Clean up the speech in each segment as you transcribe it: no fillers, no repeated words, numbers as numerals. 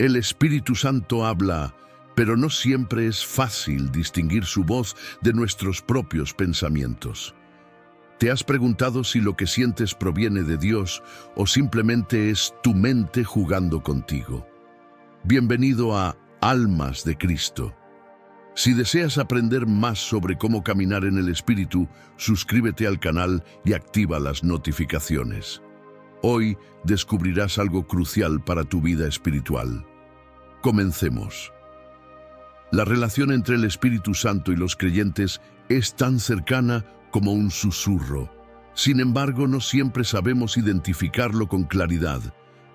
El Espíritu Santo habla, pero no siempre es fácil distinguir su voz de nuestros propios pensamientos. ¿Te has preguntado si lo que sientes proviene de Dios o simplemente es tu mente jugando contigo? Bienvenido a Almas de Cristo. Si deseas aprender más sobre cómo caminar en el Espíritu, suscríbete al canal y activa las notificaciones. Hoy descubrirás algo crucial para tu vida espiritual. Comencemos. La relación entre el Espíritu Santo y los creyentes es tan cercana como un susurro. Sin embargo, no siempre sabemos identificarlo con claridad.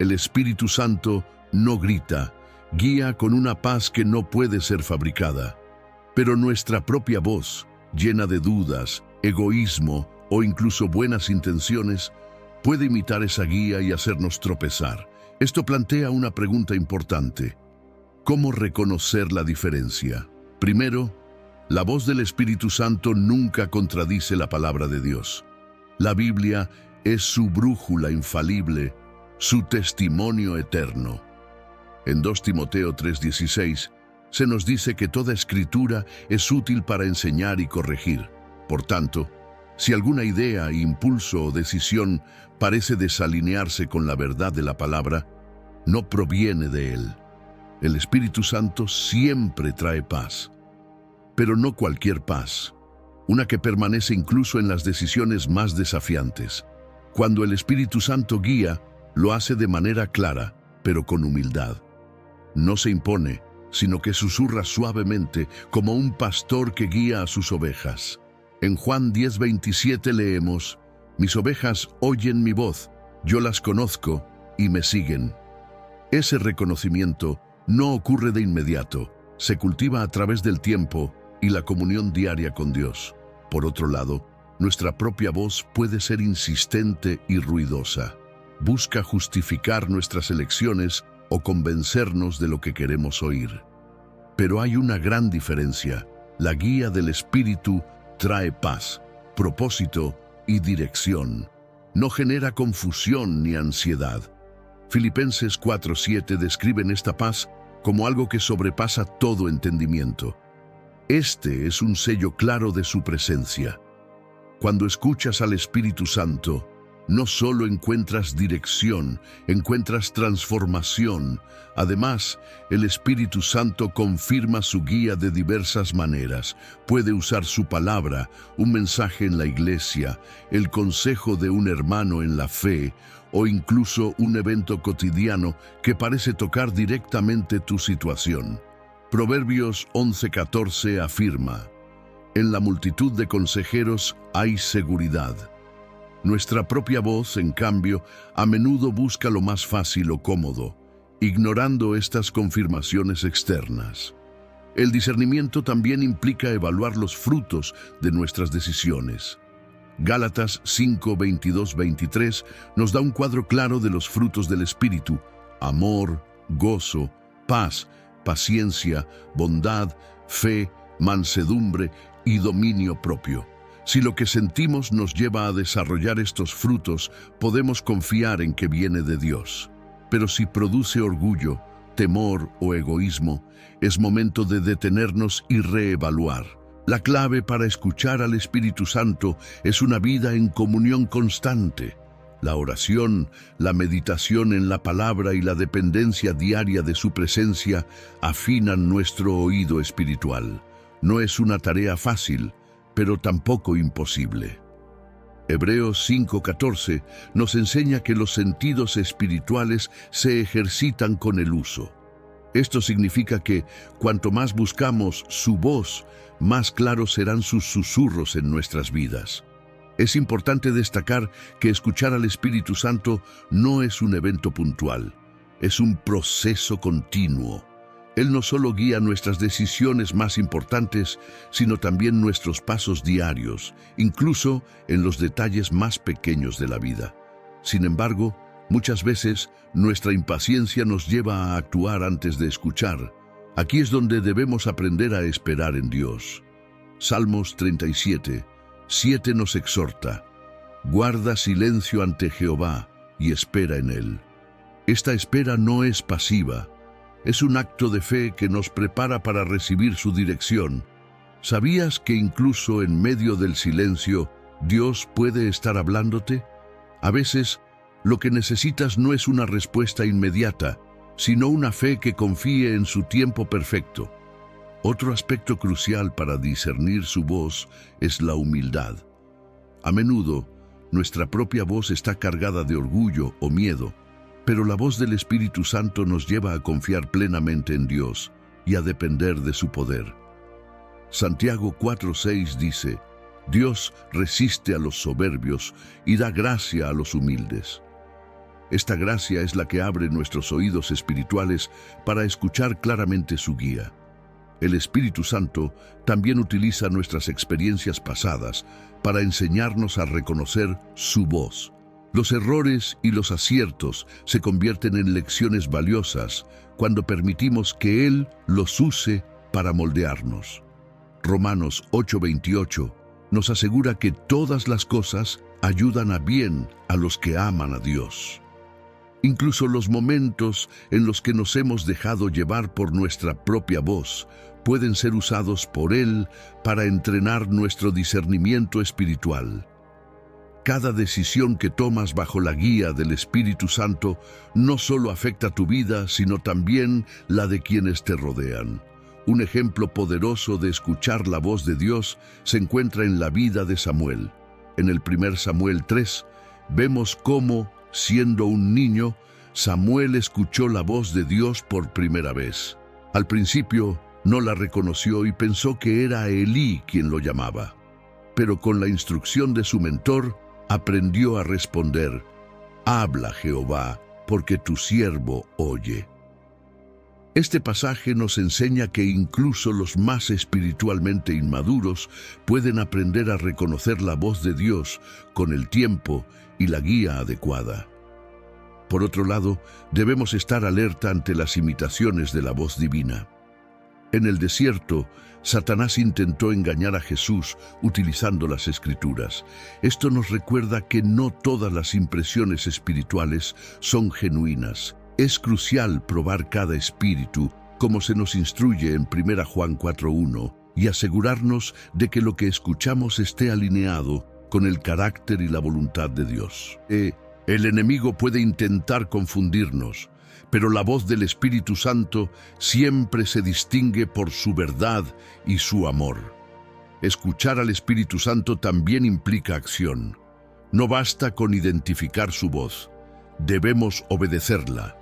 El Espíritu Santo no grita, guía con una paz que no puede ser fabricada. Pero nuestra propia voz, llena de dudas, egoísmo o incluso buenas intenciones, puede imitar esa guía y hacernos tropezar. Esto plantea una pregunta importante. ¿Cómo reconocer la diferencia? Primero, la voz del Espíritu Santo nunca contradice la palabra de Dios. La Biblia es su brújula infalible, su testimonio eterno. En 2 Timoteo 3:16 se nos dice que toda escritura es útil para enseñar y corregir. Por tanto, si alguna idea, impulso o decisión parece desalinearse con la verdad de la palabra, no proviene de Él. El Espíritu Santo siempre trae paz, pero no cualquier paz, una que permanece incluso en las decisiones más desafiantes. Cuando el Espíritu Santo guía, lo hace de manera clara, pero con humildad. No se impone, sino que susurra suavemente como un pastor que guía a sus ovejas. En Juan 10:27 leemos: «Mis ovejas oyen mi voz, yo las conozco y me siguen». Ese reconocimiento no ocurre de inmediato, se cultiva a través del tiempo y la comunión diaria con Dios. Por otro lado, nuestra propia voz puede ser insistente y ruidosa. Busca justificar nuestras elecciones o convencernos de lo que queremos oír. Pero hay una gran diferencia. La guía del Espíritu trae paz, propósito y dirección. No genera confusión ni ansiedad. Filipenses 4:7 describen esta paz como algo que sobrepasa todo entendimiento. Este es un sello claro de su presencia. Cuando escuchas al Espíritu Santo, no solo encuentras dirección, encuentras transformación. Además, el Espíritu Santo confirma su guía de diversas maneras. Puede usar su palabra, un mensaje en la iglesia, el consejo de un hermano en la fe, o incluso un evento cotidiano que parece tocar directamente tu situación. Proverbios 11:14 afirma: «En la multitud de consejeros hay seguridad». Nuestra propia voz, en cambio, a menudo busca lo más fácil o cómodo, ignorando estas confirmaciones externas. El discernimiento también implica evaluar los frutos de nuestras decisiones. Gálatas 5:22-23 nos da un cuadro claro de los frutos del Espíritu: amor, gozo, paz, paciencia, bondad, fe, mansedumbre y dominio propio. Si lo que sentimos nos lleva a desarrollar estos frutos, podemos confiar en que viene de Dios. Pero si produce orgullo, temor o egoísmo, es momento de detenernos y reevaluar. La clave para escuchar al Espíritu Santo es una vida en comunión constante. La oración, la meditación en la palabra y la dependencia diaria de su presencia afinan nuestro oído espiritual. No es una tarea fácil, pero tampoco imposible. Hebreos 5:14 nos enseña que los sentidos espirituales se ejercitan con el uso. Esto significa que cuanto más buscamos su voz, más claros serán sus susurros en nuestras vidas. Es importante destacar que escuchar al Espíritu Santo no es un evento puntual, es un proceso continuo. Él no solo guía nuestras decisiones más importantes, sino también nuestros pasos diarios, incluso en los detalles más pequeños de la vida. Sin embargo, muchas veces nuestra impaciencia nos lleva a actuar antes de escuchar. Aquí es donde debemos aprender a esperar en Dios. Salmos 37:7 nos exhorta: guarda silencio ante Jehová y espera en Él. Esta espera no es pasiva, Es un acto de fe que nos prepara para recibir su dirección. ¿Sabías que incluso en medio del silencio, Dios puede estar hablándote? A veces, lo que necesitas no es una respuesta inmediata, sino una fe que confíe en su tiempo perfecto. Otro aspecto crucial para discernir su voz es la humildad. A menudo, nuestra propia voz está cargada de orgullo o miedo, pero la voz del Espíritu Santo nos lleva a confiar plenamente en Dios y a depender de su poder. Santiago 4:6 dice: Dios resiste a los soberbios y da gracia a los humildes. Esta gracia es la que abre nuestros oídos espirituales para escuchar claramente su guía. El Espíritu Santo también utiliza nuestras experiencias pasadas para enseñarnos a reconocer su voz. Los errores y los aciertos se convierten en lecciones valiosas cuando permitimos que Él los use para moldearnos. Romanos 8:28 nos asegura que todas las cosas ayudan a bien a los que aman a Dios. Incluso los momentos en los que nos hemos dejado llevar por nuestra propia voz pueden ser usados por Él para entrenar nuestro discernimiento espiritual. Cada decisión que tomas bajo la guía del Espíritu Santo no solo afecta tu vida, sino también la de quienes te rodean. Un ejemplo poderoso de escuchar la voz de Dios se encuentra en la vida de Samuel. En el 1 Samuel 3, vemos cómo, siendo un niño, Samuel escuchó la voz de Dios por primera vez. Al principio no la reconoció y pensó que era Elí quien lo llamaba. Pero con la instrucción de su mentor, aprendió a responder: «Habla, Jehová, porque tu siervo oye». Este pasaje nos enseña que incluso los más espiritualmente inmaduros pueden aprender a reconocer la voz de Dios con el tiempo y la guía adecuada. Por otro lado, debemos estar alerta ante las imitaciones de la voz divina. En el desierto, Satanás intentó engañar a Jesús utilizando las Escrituras. Esto nos recuerda que no todas las impresiones espirituales son genuinas. Es crucial probar cada espíritu, como se nos instruye en 1 Juan 4:1, y asegurarnos de que lo que escuchamos esté alineado con el carácter y la voluntad de Dios. El enemigo puede intentar confundirnos, pero la voz del Espíritu Santo siempre se distingue por su verdad y su amor. Escuchar al Espíritu Santo también implica acción. No basta con identificar su voz, debemos obedecerla.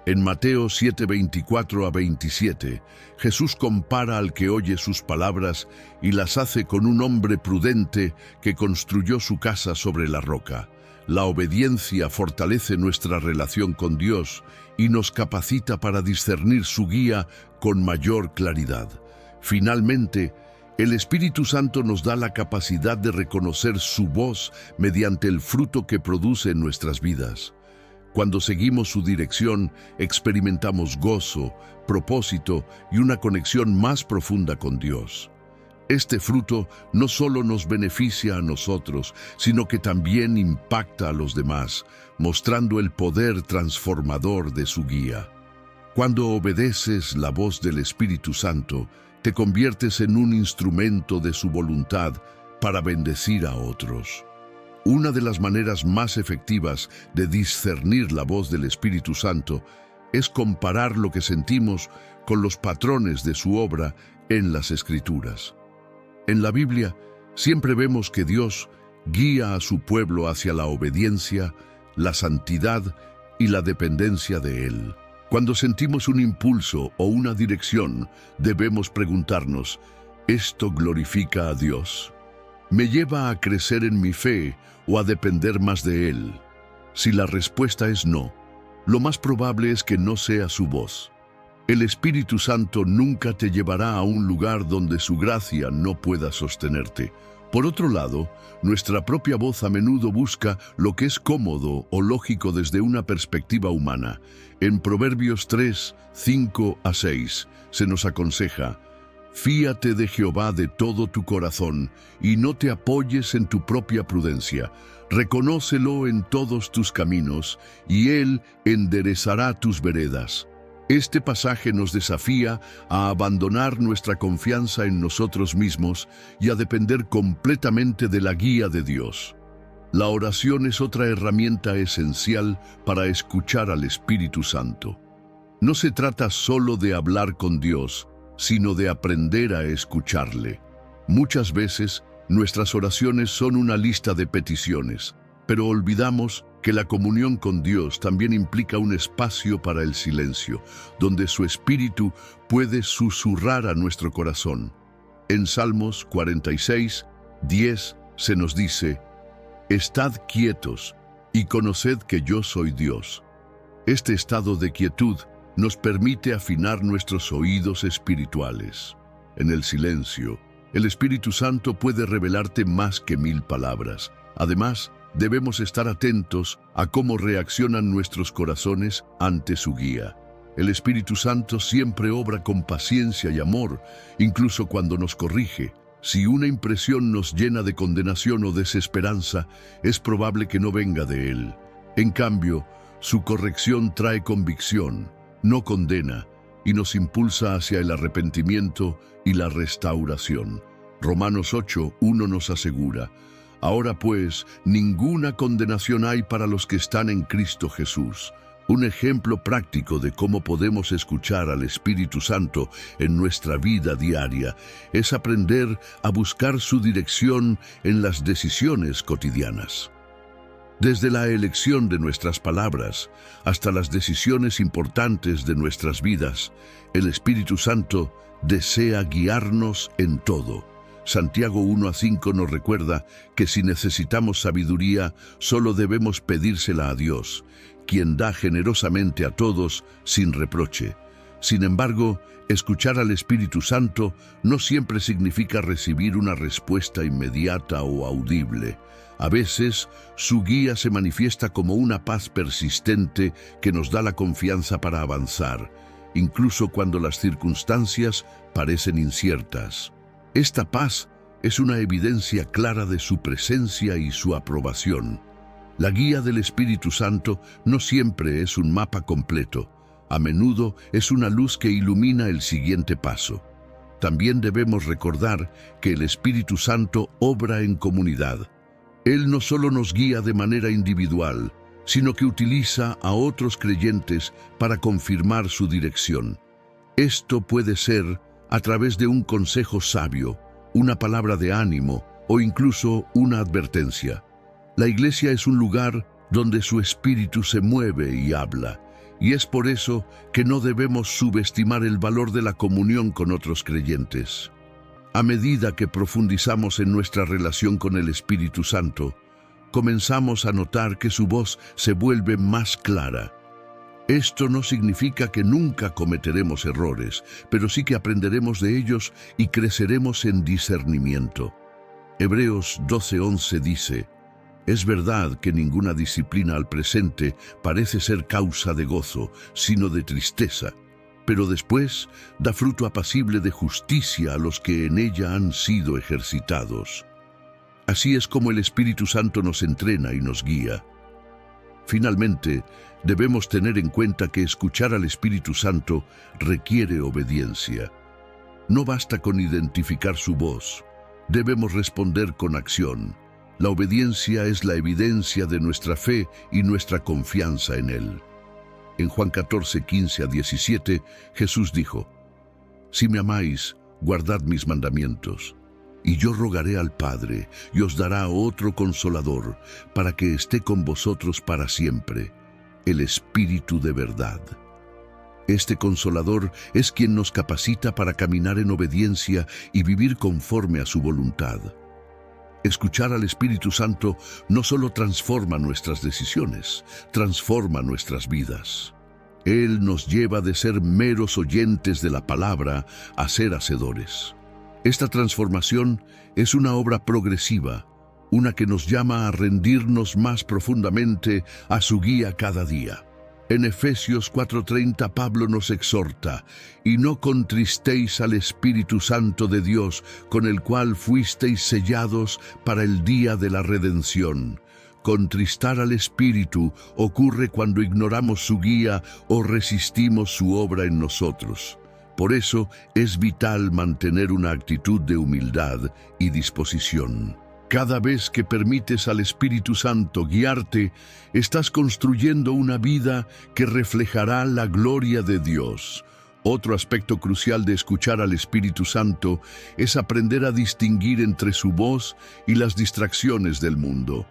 En Mateo 7:24-27, Jesús compara al que oye sus palabras y las hace con un hombre prudente que construyó su casa sobre la roca. La obediencia fortalece nuestra relación con Dios y nos capacita para discernir su guía con mayor claridad. Finalmente, el Espíritu Santo nos da la capacidad de reconocer su voz mediante el fruto que produce en nuestras vidas. Cuando seguimos su dirección, experimentamos gozo, propósito y una conexión más profunda con Dios. Este fruto no solo nos beneficia a nosotros, sino que también impacta a los demás, mostrando el poder transformador de su guía. Cuando obedeces la voz del Espíritu Santo, te conviertes en un instrumento de su voluntad para bendecir a otros. Una de las maneras más efectivas de discernir la voz del Espíritu Santo es comparar lo que sentimos con los patrones de su obra en las Escrituras. En la Biblia siempre vemos que Dios guía a su pueblo hacia la obediencia, la santidad y la dependencia de Él. Cuando sentimos un impulso o una dirección, debemos preguntarnos: ¿esto glorifica a Dios? ¿Me lleva a crecer en mi fe o a depender más de Él? Si la respuesta es no, lo más probable es que no sea su voz. El Espíritu Santo nunca te llevará a un lugar donde su gracia no pueda sostenerte. Por otro lado, nuestra propia voz a menudo busca lo que es cómodo o lógico desde una perspectiva humana. En Proverbios 3, 5-6 se nos aconseja: «Fíate de Jehová de todo tu corazón, y no te apoyes en tu propia prudencia. Reconócelo en todos tus caminos, y Él enderezará tus veredas». Este pasaje nos desafía a abandonar nuestra confianza en nosotros mismos y a depender completamente de la guía de Dios. La oración es otra herramienta esencial para escuchar al Espíritu Santo. No se trata solo de hablar con Dios, sino de aprender a escucharle. Muchas veces, nuestras oraciones son una lista de peticiones, pero olvidamos que la comunión con Dios también implica un espacio para el silencio, donde su Espíritu puede susurrar a nuestro corazón. En Salmos 46, 10 se nos dice: «Estad quietos y conoced que yo soy Dios». Este estado de quietud nos permite afinar nuestros oídos espirituales. En el silencio, el Espíritu Santo puede revelarte más que 1000 palabras. Además, debemos estar atentos a cómo reaccionan nuestros corazones ante su guía. El Espíritu Santo siempre obra con paciencia y amor, incluso cuando nos corrige. Si una impresión nos llena de condenación o desesperanza, es probable que no venga de Él. En cambio, su corrección trae convicción, no condena, y nos impulsa hacia el arrepentimiento y la restauración. Romanos 8:1 nos asegura: «Ahora pues, ninguna condenación hay para los que están en Cristo Jesús». Un ejemplo práctico de cómo podemos escuchar al Espíritu Santo en nuestra vida diaria es aprender a buscar su dirección en las decisiones cotidianas. Desde la elección de nuestras palabras hasta las decisiones importantes de nuestras vidas, el Espíritu Santo desea guiarnos en todo. Santiago 1:5 nos recuerda que si necesitamos sabiduría, solo debemos pedírsela a Dios, quien da generosamente a todos sin reproche. Sin embargo, escuchar al Espíritu Santo no siempre significa recibir una respuesta inmediata o audible. A veces, su guía se manifiesta como una paz persistente que nos da la confianza para avanzar, incluso cuando las circunstancias parecen inciertas. Esta paz es una evidencia clara de su presencia y su aprobación. La guía del Espíritu Santo no siempre es un mapa completo. A menudo es una luz que ilumina el siguiente paso. También debemos recordar que el Espíritu Santo obra en comunidad. Él no solo nos guía de manera individual, sino que utiliza a otros creyentes para confirmar su dirección. Esto puede ser a través de un consejo sabio, una palabra de ánimo o incluso una advertencia. La iglesia es un lugar donde su espíritu se mueve y habla, y es por eso que no debemos subestimar el valor de la comunión con otros creyentes. A medida que profundizamos en nuestra relación con el Espíritu Santo, comenzamos a notar que su voz se vuelve más clara. Esto no significa que nunca cometeremos errores, pero sí que aprenderemos de ellos y creceremos en discernimiento. Hebreos 12:11 dice: «Es verdad que ninguna disciplina al presente parece ser causa de gozo, sino de tristeza, pero después da fruto apacible de justicia a los que en ella han sido ejercitados». Así es como el Espíritu Santo nos entrena y nos guía. Finalmente, debemos tener en cuenta que escuchar al Espíritu Santo requiere obediencia. No basta con identificar su voz, debemos responder con acción. La obediencia es la evidencia de nuestra fe y nuestra confianza en Él. En Juan 14:15-17, Jesús dijo: «Si me amáis, guardad mis mandamientos. Y yo rogaré al Padre, y os dará otro Consolador, para que esté con vosotros para siempre, el Espíritu de verdad». Este Consolador es quien nos capacita para caminar en obediencia y vivir conforme a su voluntad. Escuchar al Espíritu Santo no solo transforma nuestras decisiones, transforma nuestras vidas. Él nos lleva de ser meros oyentes de la palabra a ser hacedores. Esta transformación es una obra progresiva, una que nos llama a rendirnos más profundamente a su guía cada día. En Efesios 4:30 Pablo nos exhorta: «Y no contristéis al Espíritu Santo de Dios, con el cual fuisteis sellados para el día de la redención. Contristar al Espíritu ocurre cuando ignoramos su guía o resistimos su obra en nosotros. Por eso es vital mantener una actitud de humildad y disposición. Cada vez que permites al Espíritu Santo guiarte, estás construyendo una vida que reflejará la gloria de Dios. Otro aspecto crucial de escuchar al Espíritu Santo es aprender a distinguir entre su voz y las distracciones del mundo.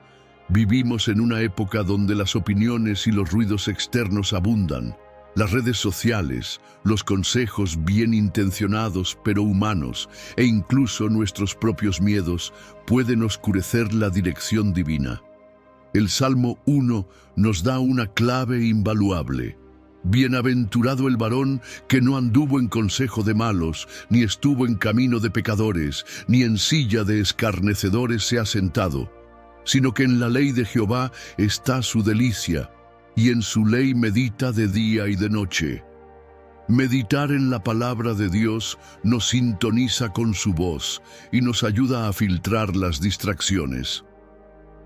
Vivimos en una época donde las opiniones y los ruidos externos abundan. Las redes sociales, los consejos bien intencionados pero humanos e incluso nuestros propios miedos pueden oscurecer la dirección divina. El Salmo 1 nos da una clave invaluable. Bienaventurado el varón que no anduvo en consejo de malos, ni estuvo en camino de pecadores, ni en silla de escarnecedores se ha sentado, sino que en la ley de Jehová está su delicia, y en su ley medita de día y de noche. Meditar en la palabra de Dios nos sintoniza con su voz y nos ayuda a filtrar las distracciones.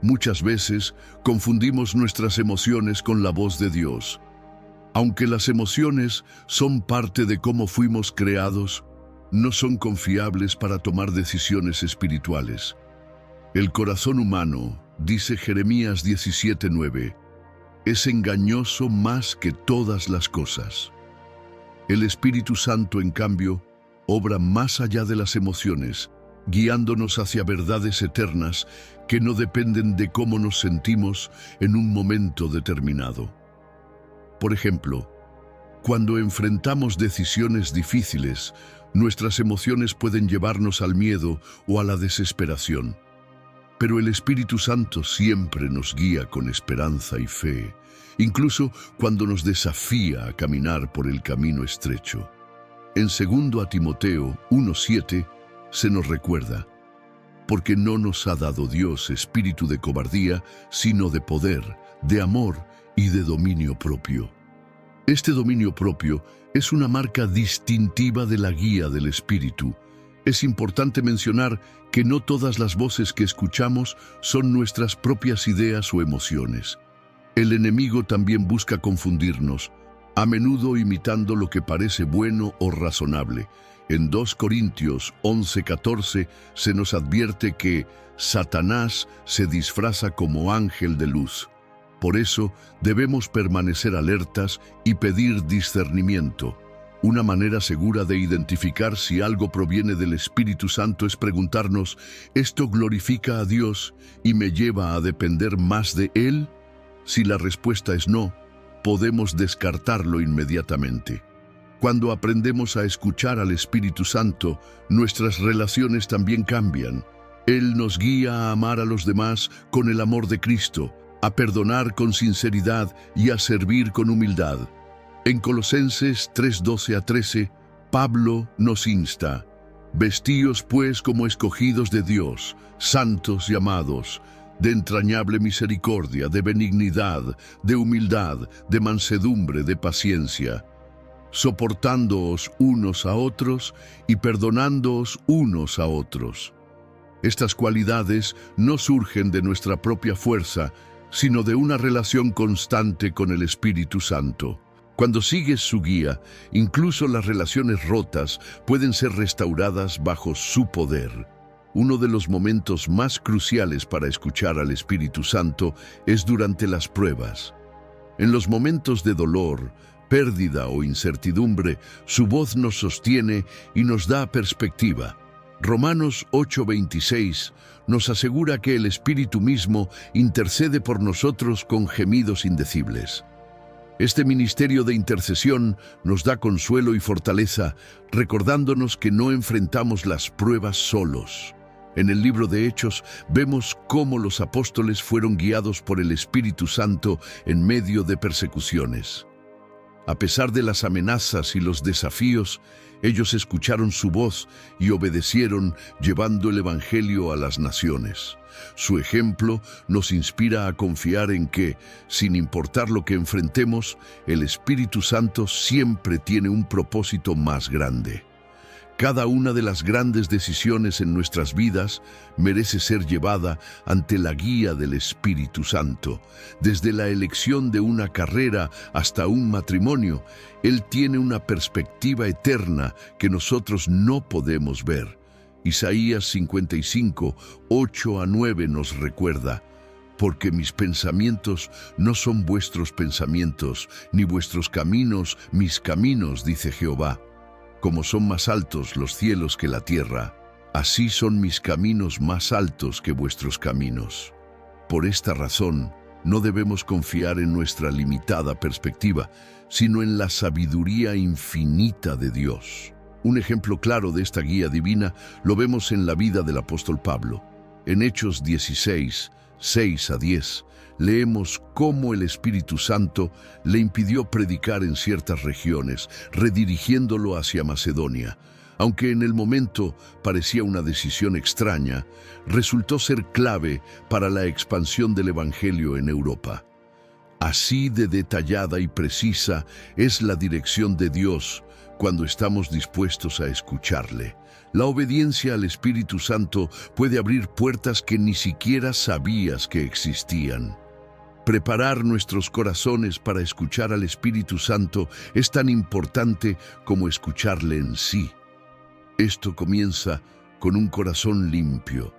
Muchas veces confundimos nuestras emociones con la voz de Dios. Aunque las emociones son parte de cómo fuimos creados, no son confiables para tomar decisiones espirituales. El corazón humano, dice Jeremías 17:9, es engañoso más que todas las cosas. El Espíritu Santo, en cambio, obra más allá de las emociones, guiándonos hacia verdades eternas que no dependen de cómo nos sentimos en un momento determinado. Por ejemplo, cuando enfrentamos decisiones difíciles, nuestras emociones pueden llevarnos al miedo o a la desesperación. Pero el Espíritu Santo siempre nos guía con esperanza y fe, incluso cuando nos desafía a caminar por el camino estrecho. En 2 Timoteo 1:7 se nos recuerda: porque no nos ha dado Dios espíritu de cobardía, sino de poder, de amor y de dominio propio. Este dominio propio es una marca distintiva de la guía del Espíritu. Es importante mencionar que no todas las voces que escuchamos son nuestras propias ideas o emociones. El enemigo también busca confundirnos, a menudo imitando lo que parece bueno o razonable. En 2 Corintios 11:14 se nos advierte que Satanás se disfraza como ángel de luz. Por eso debemos permanecer alertas y pedir discernimiento. Una manera segura de identificar si algo proviene del Espíritu Santo es preguntarnos: ¿esto glorifica a Dios y me lleva a depender más de Él? Si la respuesta es no, podemos descartarlo inmediatamente. Cuando aprendemos a escuchar al Espíritu Santo, nuestras relaciones también cambian. Él nos guía a amar a los demás con el amor de Cristo, a perdonar con sinceridad y a servir con humildad. En Colosenses 3:12-13, Pablo nos insta: vestíos pues como escogidos de Dios, santos y amados, de entrañable misericordia, de benignidad, de humildad, de mansedumbre, de paciencia, soportándoos unos a otros y perdonándoos unos a otros. Estas cualidades no surgen de nuestra propia fuerza, sino de una relación constante con el Espíritu Santo. Cuando sigues su guía, incluso las relaciones rotas pueden ser restauradas bajo su poder. Uno de los momentos más cruciales para escuchar al Espíritu Santo es durante las pruebas. En los momentos de dolor, pérdida o incertidumbre, su voz nos sostiene y nos da perspectiva. Romanos 8:26 nos asegura que el Espíritu mismo intercede por nosotros con gemidos indecibles. Este ministerio de intercesión nos da consuelo y fortaleza, recordándonos que no enfrentamos las pruebas solos. En el libro de Hechos vemos cómo los apóstoles fueron guiados por el Espíritu Santo en medio de persecuciones. A pesar de las amenazas y los desafíos, ellos escucharon su voz y obedecieron, llevando el Evangelio a las naciones. Su ejemplo nos inspira a confiar en que, sin importar lo que enfrentemos, el Espíritu Santo siempre tiene un propósito más grande. Cada una de las grandes decisiones en nuestras vidas merece ser llevada ante la guía del Espíritu Santo. Desde la elección de una carrera hasta un matrimonio, Él tiene una perspectiva eterna que nosotros no podemos ver. Isaías 55, 8-9 nos recuerda: porque mis pensamientos no son vuestros pensamientos, ni vuestros caminos mis caminos, dice Jehová. Como son más altos los cielos que la tierra, así son mis caminos más altos que vuestros caminos. Por esta razón, no debemos confiar en nuestra limitada perspectiva, sino en la sabiduría infinita de Dios. Un ejemplo claro de esta guía divina lo vemos en la vida del apóstol Pablo. En Hechos 16, 6-10, leemos cómo el Espíritu Santo le impidió predicar en ciertas regiones, redirigiéndolo hacia Macedonia. Aunque en el momento parecía una decisión extraña, resultó ser clave para la expansión del Evangelio en Europa. Así de detallada y precisa es la dirección de Dios cuando estamos dispuestos a escucharle. La obediencia al Espíritu Santo puede abrir puertas que ni siquiera sabías que existían. Preparar nuestros corazones para escuchar al Espíritu Santo es tan importante como escucharle en sí. Esto comienza con un corazón limpio.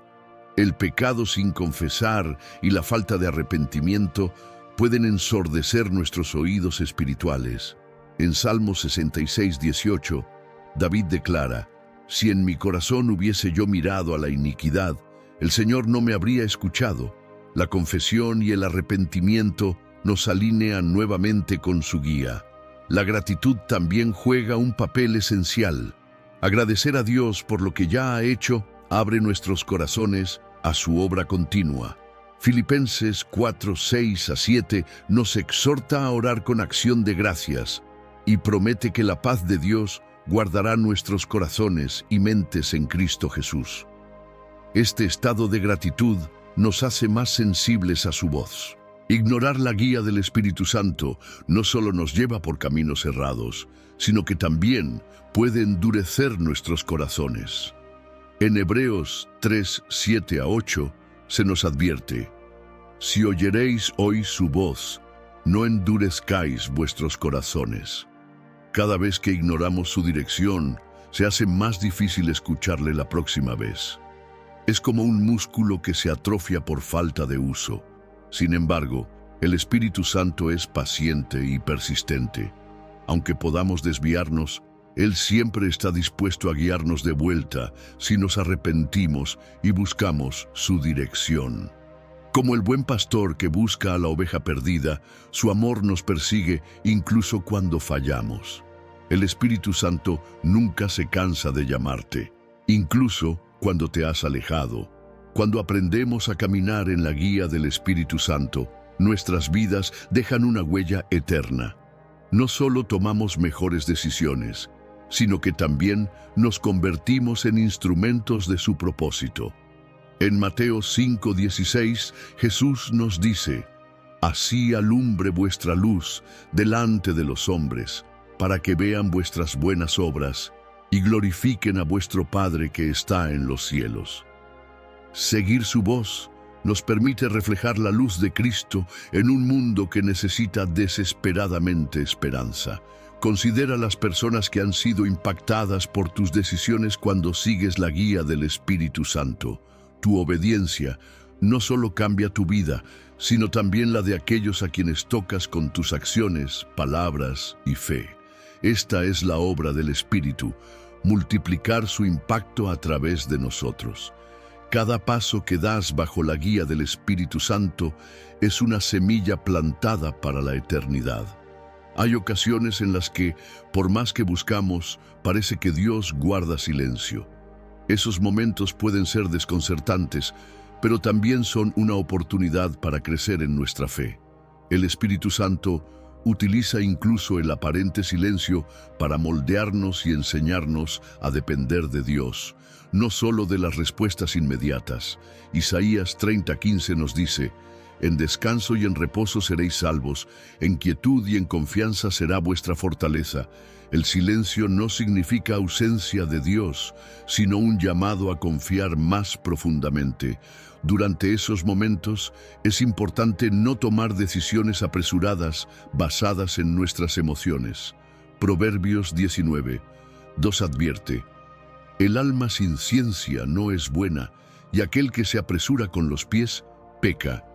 El pecado sin confesar y la falta de arrepentimiento pueden ensordecer nuestros oídos espirituales. En Salmo 66, 18, David declara: si en mi corazón hubiese yo mirado a la iniquidad, el Señor no me habría escuchado. La confesión y el arrepentimiento nos alinean nuevamente con su guía. La gratitud también juega un papel esencial. Agradecer a Dios por lo que ya ha hecho abre nuestros corazones a su obra continua. Filipenses 4, 6-7 nos exhorta a orar con acción de gracias y promete que la paz de Dios guardará nuestros corazones y mentes en Cristo Jesús. Este estado de gratitud nos hace más sensibles a su voz. Ignorar la guía del Espíritu Santo no solo nos lleva por caminos errados, sino que también puede endurecer nuestros corazones. En Hebreos 3, 7-8 se nos advierte: si oyeréis hoy su voz, no endurezcáis vuestros corazones. Cada vez que ignoramos su dirección, se hace más difícil escucharle la próxima vez. Es como un músculo que se atrofia por falta de uso. Sin embargo, el Espíritu Santo es paciente y persistente. Aunque podamos desviarnos, Él siempre está dispuesto a guiarnos de vuelta si nos arrepentimos y buscamos su dirección. Como el buen pastor que busca a la oveja perdida, su amor nos persigue incluso cuando fallamos. El Espíritu Santo nunca se cansa de llamarte, incluso cuando te has alejado. Cuando aprendemos a caminar en la guía del Espíritu Santo, nuestras vidas dejan una huella eterna. No solo tomamos mejores decisiones, sino que también nos convertimos en instrumentos de su propósito. En Mateo 5:16, Jesús nos dice: así alumbre vuestra luz delante de los hombres, para que vean vuestras buenas obras y glorifiquen a vuestro Padre que está en los cielos. Seguir su voz nos permite reflejar la luz de Cristo en un mundo que necesita desesperadamente esperanza. Considera las personas que han sido impactadas por tus decisiones cuando sigues la guía del Espíritu Santo. Tu obediencia no solo cambia tu vida, sino también la de aquellos a quienes tocas con tus acciones, palabras y fe. Esta es la obra del Espíritu, multiplicar su impacto a través de nosotros. Cada paso que das bajo la guía del Espíritu Santo es una semilla plantada para la eternidad. Hay ocasiones en las que, por más que buscamos, parece que Dios guarda silencio. Esos momentos pueden ser desconcertantes, pero también son una oportunidad para crecer en nuestra fe. El Espíritu Santo utiliza incluso el aparente silencio para moldearnos y enseñarnos a depender de Dios, no solo de las respuestas inmediatas. Isaías 30:15 nos dice: En descanso y en reposo seréis salvos, en quietud y en confianza será vuestra fortaleza. El silencio no significa ausencia de Dios, sino un llamado a confiar más profundamente. Durante esos momentos es importante no tomar decisiones apresuradas basadas en nuestras emociones. Proverbios 19:2 advierte: el alma sin ciencia no es buena, y aquel que se apresura con los pies peca.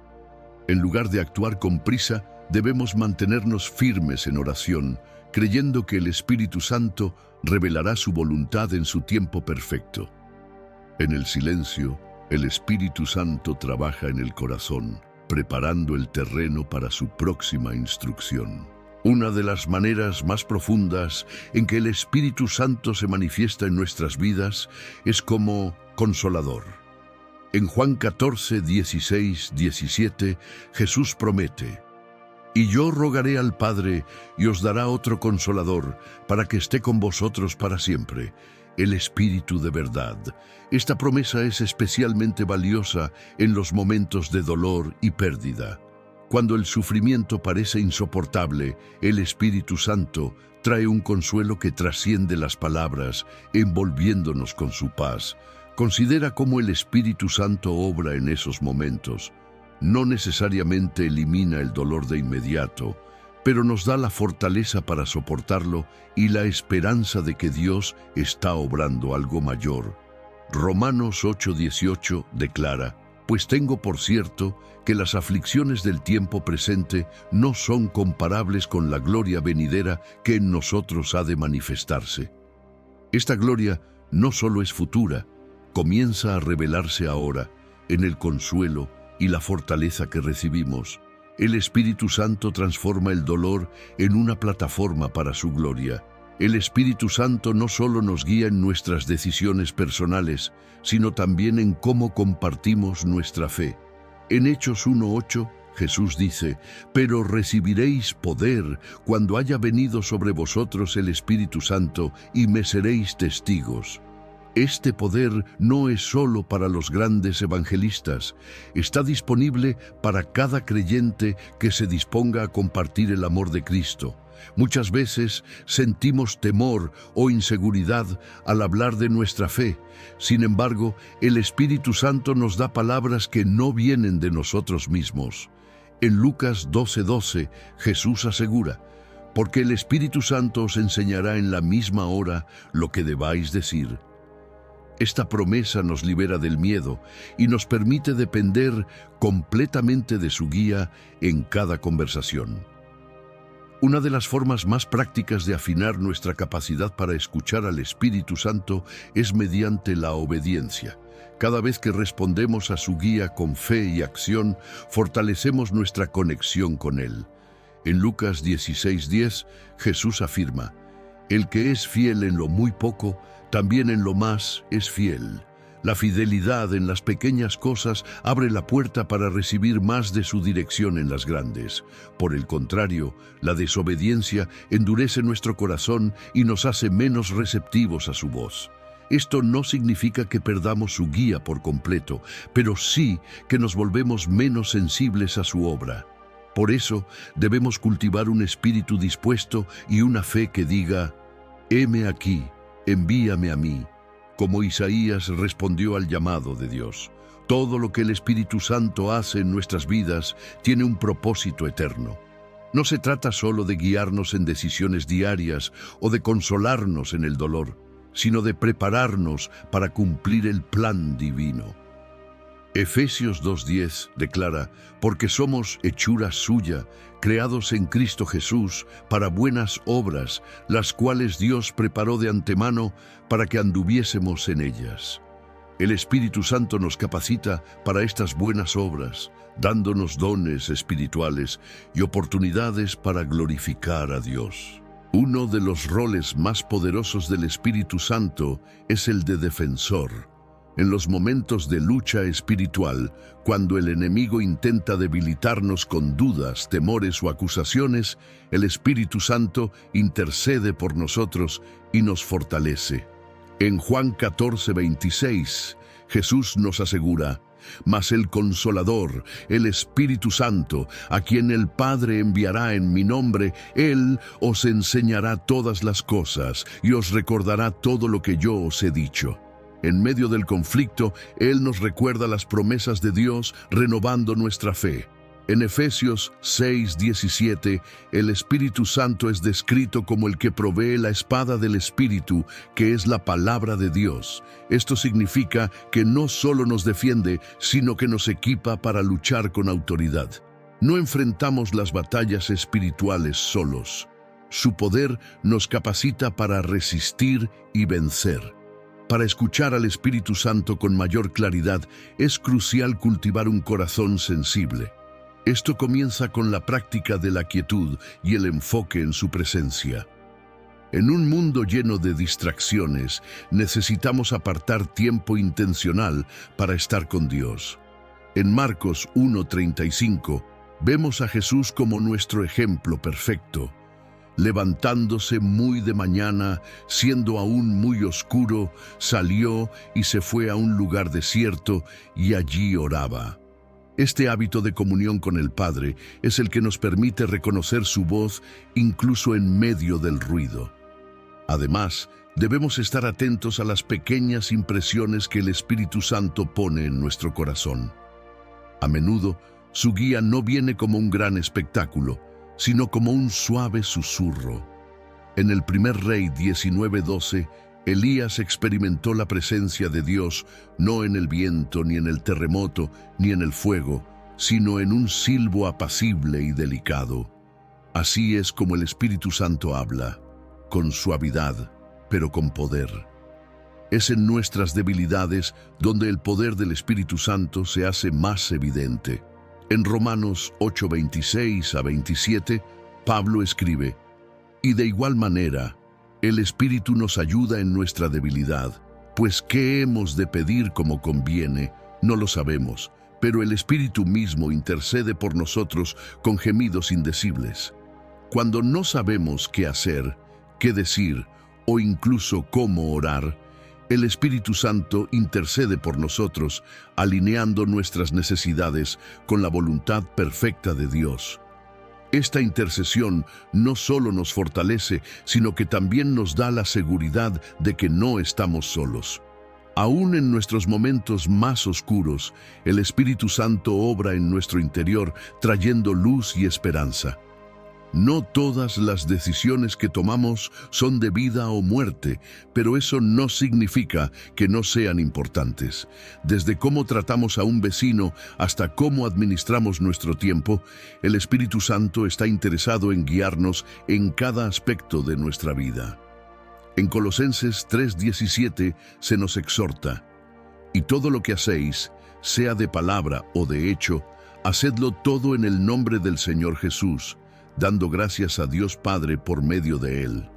En lugar de actuar con prisa, debemos mantenernos firmes en oración, creyendo que el Espíritu Santo revelará su voluntad en su tiempo perfecto. En el silencio, el Espíritu Santo trabaja en el corazón, preparando el terreno para su próxima instrucción. Una de las maneras más profundas en que el Espíritu Santo se manifiesta en nuestras vidas es como consolador. En Juan 14, 16, 17, Jesús promete: y yo rogaré al Padre, y os dará otro consolador, para que esté con vosotros para siempre, el Espíritu de verdad. Esta promesa es especialmente valiosa en los momentos de dolor y pérdida. Cuando el sufrimiento parece insoportable, el Espíritu Santo trae un consuelo que trasciende las palabras, envolviéndonos con su paz. Considera cómo el Espíritu Santo obra en esos momentos. No necesariamente elimina el dolor de inmediato, pero nos da la fortaleza para soportarlo y la esperanza de que Dios está obrando algo mayor. Romanos 8:18 declara: pues tengo por cierto que las aflicciones del tiempo presente no son comparables con la gloria venidera que en nosotros ha de manifestarse. Esta gloria no solo es futura, comienza a revelarse ahora en el consuelo y la fortaleza que recibimos. El Espíritu Santo transforma el dolor en una plataforma para su gloria. El Espíritu Santo no solo nos guía en nuestras decisiones personales, sino también en cómo compartimos nuestra fe. En Hechos 1:8, Jesús dice: pero recibiréis poder cuando haya venido sobre vosotros el Espíritu Santo, y me seréis testigos. Este poder no es solo para los grandes evangelistas, está disponible para cada creyente que se disponga a compartir el amor de Cristo. Muchas veces sentimos temor o inseguridad al hablar de nuestra fe. Sin embargo, el Espíritu Santo nos da palabras que no vienen de nosotros mismos. En Lucas 12:12, Jesús asegura: porque el Espíritu Santo os enseñará en la misma hora lo que debáis decir. Esta promesa nos libera del miedo y nos permite depender completamente de su guía en cada conversación. Una de las formas más prácticas de afinar nuestra capacidad para escuchar al Espíritu Santo es mediante la obediencia. Cada vez que respondemos a su guía con fe y acción, fortalecemos nuestra conexión con Él. En Lucas 16:10, Jesús afirma: el que es fiel en lo muy poco, también en lo más es fiel. La fidelidad en las pequeñas cosas abre la puerta para recibir más de su dirección en las grandes. Por el contrario, la desobediencia endurece nuestro corazón y nos hace menos receptivos a su voz. Esto no significa que perdamos su guía por completo, pero sí que nos volvemos menos sensibles a su obra. Por eso, debemos cultivar un espíritu dispuesto y una fe que diga: heme aquí, envíame a mí. Como Isaías respondió al llamado de Dios. Todo lo que el Espíritu Santo hace en nuestras vidas tiene un propósito eterno. No se trata solo de guiarnos en decisiones diarias o de consolarnos en el dolor, sino de prepararnos para cumplir el plan divino. Efesios 2:10 declara: porque somos hechura suya, creados en Cristo Jesús para buenas obras, las cuales Dios preparó de antemano para que anduviésemos en ellas. El Espíritu Santo nos capacita para estas buenas obras, dándonos dones espirituales y oportunidades para glorificar a Dios. Uno de los roles más poderosos del Espíritu Santo es el de defensor. En los momentos de lucha espiritual, cuando el enemigo intenta debilitarnos con dudas, temores o acusaciones, el Espíritu Santo intercede por nosotros y nos fortalece. En Juan 14:26, Jesús nos asegura: mas el Consolador, el Espíritu Santo, a quien el Padre enviará en mi nombre, Él os enseñará todas las cosas y os recordará todo lo que yo os he dicho. En medio del conflicto, Él nos recuerda las promesas de Dios, renovando nuestra fe. En Efesios 6:17, el Espíritu Santo es descrito como el que provee la espada del Espíritu, que es la palabra de Dios. Esto significa que no solo nos defiende, sino que nos equipa para luchar con autoridad. No enfrentamos las batallas espirituales solos. Su poder nos capacita para resistir y vencer. Para escuchar al Espíritu Santo con mayor claridad, es crucial cultivar un corazón sensible. Esto comienza con la práctica de la quietud y el enfoque en su presencia. En un mundo lleno de distracciones, necesitamos apartar tiempo intencional para estar con Dios. En Marcos 1:35, vemos a Jesús como nuestro ejemplo perfecto. Levantándose muy de mañana, siendo aún muy oscuro, salió y se fue a un lugar desierto y allí oraba. Este hábito de comunión con el Padre es el que nos permite reconocer su voz incluso en medio del ruido. Además, debemos estar atentos a las pequeñas impresiones que el Espíritu Santo pone en nuestro corazón. A menudo, su guía no viene como un gran espectáculo, sino como un suave susurro. En el primer Rey 19:12, Elías experimentó la presencia de Dios no en el viento, ni en el terremoto, ni en el fuego, sino en un silbo apacible y delicado. Así es como el Espíritu Santo habla, con suavidad, pero con poder. Es en nuestras debilidades donde el poder del Espíritu Santo se hace más evidente. En Romanos 8:26-27, Pablo escribe: y de igual manera, el Espíritu nos ayuda en nuestra debilidad, pues ¿qué hemos de pedir como conviene? No lo sabemos, pero el Espíritu mismo intercede por nosotros con gemidos indecibles. Cuando no sabemos qué hacer, qué decir o incluso cómo orar, el Espíritu Santo intercede por nosotros, alineando nuestras necesidades con la voluntad perfecta de Dios. Esta intercesión no solo nos fortalece, sino que también nos da la seguridad de que no estamos solos. Aún en nuestros momentos más oscuros, el Espíritu Santo obra en nuestro interior, trayendo luz y esperanza. No todas las decisiones que tomamos son de vida o muerte, pero eso no significa que no sean importantes. Desde cómo tratamos a un vecino hasta cómo administramos nuestro tiempo, el Espíritu Santo está interesado en guiarnos en cada aspecto de nuestra vida. En Colosenses 3:17 se nos exhorta: y todo lo que hacéis, sea de palabra o de hecho, hacedlo todo en el nombre del Señor Jesús, dando gracias a Dios Padre por medio de Él.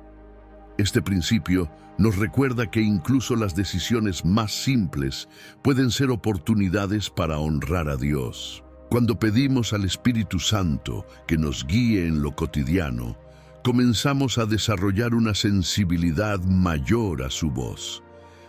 Este principio nos recuerda que incluso las decisiones más simples pueden ser oportunidades para honrar a Dios. Cuando pedimos al Espíritu Santo que nos guíe en lo cotidiano, comenzamos a desarrollar una sensibilidad mayor a su voz.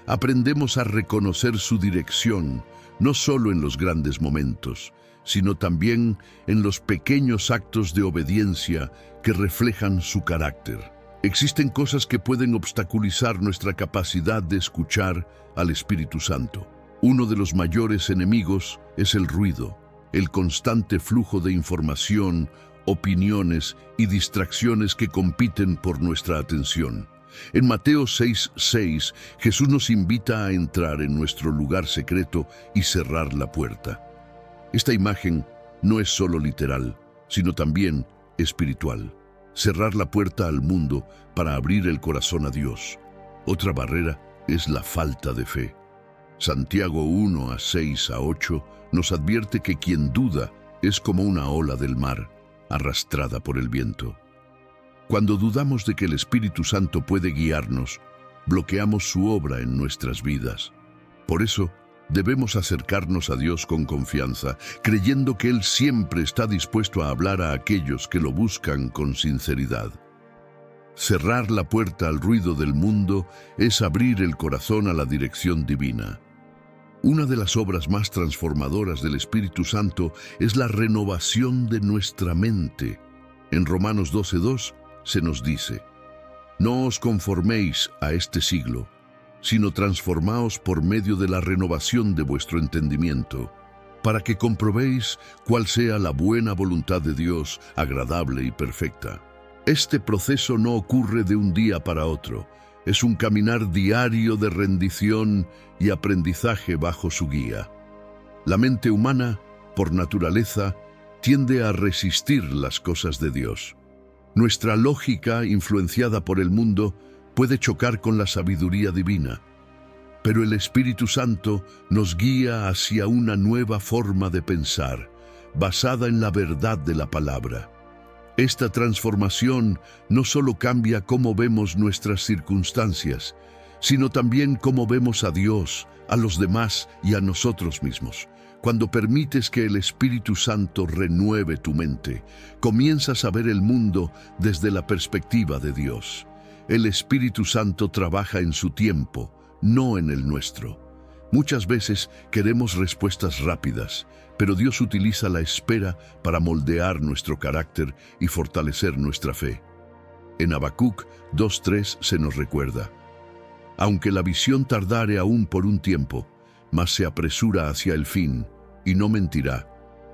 Aprendemos a reconocer su dirección, no solo en los grandes momentos, sino también en los pequeños actos de obediencia que reflejan su carácter. Existen cosas que pueden obstaculizar nuestra capacidad de escuchar al Espíritu Santo. Uno de los mayores enemigos es el ruido, el constante flujo de información, opiniones y distracciones que compiten por nuestra atención. En Mateo 6:6, Jesús nos invita a entrar en nuestro lugar secreto y cerrar la puerta. Esta imagen no es solo literal, sino también espiritual. Cerrar la puerta al mundo para abrir el corazón a Dios. Otra barrera es la falta de fe. Santiago 1:6-8 nos advierte que quien duda es como una ola del mar, arrastrada por el viento. Cuando dudamos de que el Espíritu Santo puede guiarnos, bloqueamos su obra en nuestras vidas. Por eso, debemos acercarnos a Dios con confianza, creyendo que Él siempre está dispuesto a hablar a aquellos que lo buscan con sinceridad. Cerrar la puerta al ruido del mundo es abrir el corazón a la dirección divina. Una de las obras más transformadoras del Espíritu Santo es la renovación de nuestra mente. En Romanos 12:2 se nos dice: no os conforméis a este siglo, sino transformaos por medio de la renovación de vuestro entendimiento, para que comprobéis cuál sea la buena voluntad de Dios, agradable y perfecta. Este proceso no ocurre de un día para otro, es un caminar diario de rendición y aprendizaje bajo su guía. La mente humana, por naturaleza, tiende a resistir las cosas de Dios. Nuestra lógica, influenciada por el mundo, puede chocar con la sabiduría divina, pero el Espíritu Santo nos guía hacia una nueva forma de pensar, basada en la verdad de la palabra. Esta transformación no solo cambia cómo vemos nuestras circunstancias, sino también cómo vemos a Dios, a los demás y a nosotros mismos. Cuando permites que el Espíritu Santo renueve tu mente, comienzas a ver el mundo desde la perspectiva de Dios. El Espíritu Santo trabaja en su tiempo, no en el nuestro. Muchas veces queremos respuestas rápidas, pero Dios utiliza la espera para moldear nuestro carácter y fortalecer nuestra fe. En Habacuc 2:3 se nos recuerda: aunque la visión tardare aún por un tiempo, mas se apresura hacia el fin, y no mentirá.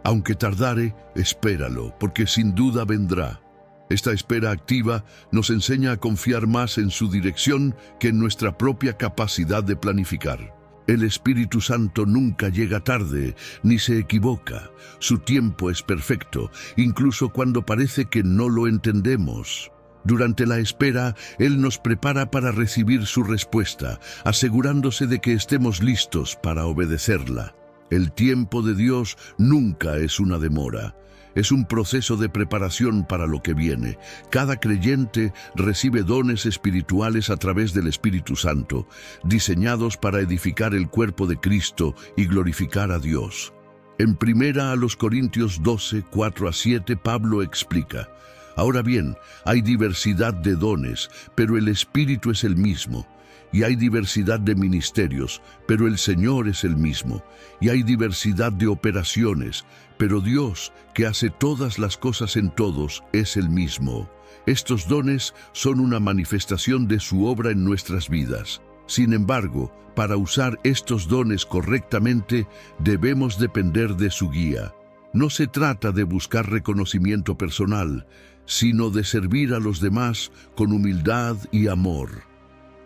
Aunque tardare, espéralo, porque sin duda vendrá. Esta espera activa nos enseña a confiar más en su dirección que en nuestra propia capacidad de planificar. El Espíritu Santo nunca llega tarde, ni se equivoca. Su tiempo es perfecto, incluso cuando parece que no lo entendemos. Durante la espera, Él nos prepara para recibir su respuesta, asegurándose de que estemos listos para obedecerla. El tiempo de Dios nunca es una demora. Es un proceso de preparación para lo que viene. Cada creyente recibe dones espirituales a través del Espíritu Santo, diseñados para edificar el cuerpo de Cristo y glorificar a Dios. En 1 Corintios 12, 4-7, Pablo explica: ahora bien, hay diversidad de dones, pero el Espíritu es el mismo. Y hay diversidad de ministerios, pero el Señor es el mismo. Y hay diversidad de operaciones, pero Dios, que hace todas las cosas en todos, es el mismo. Estos dones son una manifestación de su obra en nuestras vidas. Sin embargo, para usar estos dones correctamente, debemos depender de su guía. No se trata de buscar reconocimiento personal, sino de servir a los demás con humildad y amor.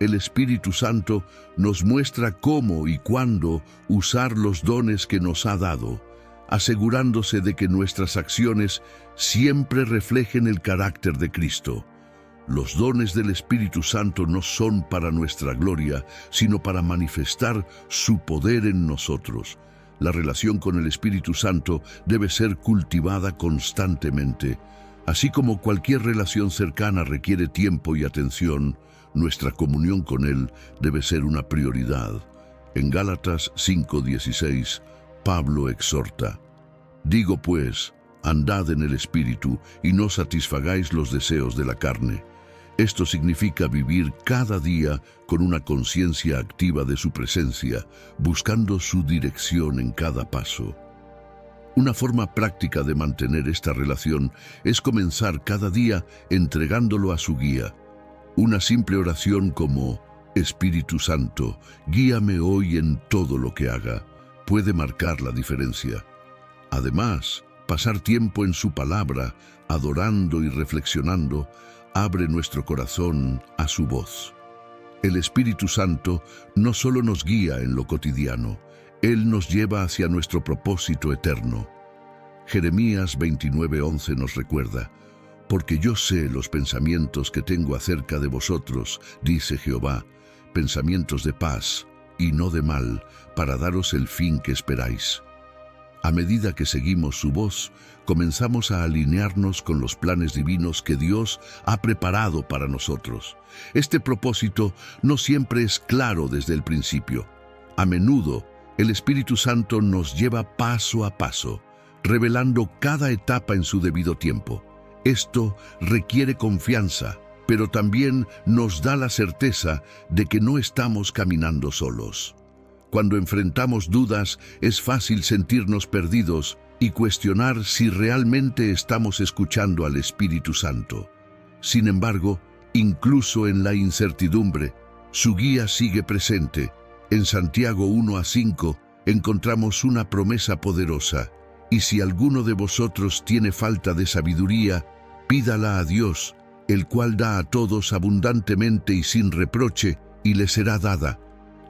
El Espíritu Santo nos muestra cómo y cuándo usar los dones que nos ha dado, asegurándose de que nuestras acciones siempre reflejen el carácter de Cristo. Los dones del Espíritu Santo no son para nuestra gloria, sino para manifestar su poder en nosotros. La relación con el Espíritu Santo debe ser cultivada constantemente. Así como cualquier relación cercana requiere tiempo y atención, nuestra comunión con Él debe ser una prioridad. En Gálatas 5:16, Pablo exhorta: digo pues, andad en el Espíritu y no satisfagáis los deseos de la carne. Esto significa vivir cada día con una conciencia activa de su presencia, buscando su dirección en cada paso. Una forma práctica de mantener esta relación es comenzar cada día entregándolo a su guía. Una simple oración como: Espíritu Santo, guíame hoy en todo lo que haga, puede marcar la diferencia. Además, pasar tiempo en su palabra, adorando y reflexionando, abre nuestro corazón a su voz. El Espíritu Santo no solo nos guía en lo cotidiano, Él nos lleva hacia nuestro propósito eterno. Jeremías 29:11 nos recuerda: porque yo sé los pensamientos que tengo acerca de vosotros, dice Jehová, pensamientos de paz y no de mal, para daros el fin que esperáis. A medida que seguimos su voz, comenzamos a alinearnos con los planes divinos que Dios ha preparado para nosotros. Este propósito no siempre es claro desde el principio. A menudo, el Espíritu Santo nos lleva paso a paso, revelando cada etapa en su debido tiempo. Esto requiere confianza, pero también nos da la certeza de que no estamos caminando solos. Cuando enfrentamos dudas, es fácil sentirnos perdidos y cuestionar si realmente estamos escuchando al Espíritu Santo. Sin embargo, incluso en la incertidumbre, su guía sigue presente. En Santiago 1:5 encontramos una promesa poderosa: y si alguno de vosotros tiene falta de sabiduría, pídala a Dios, el cual da a todos abundantemente y sin reproche, y le será dada.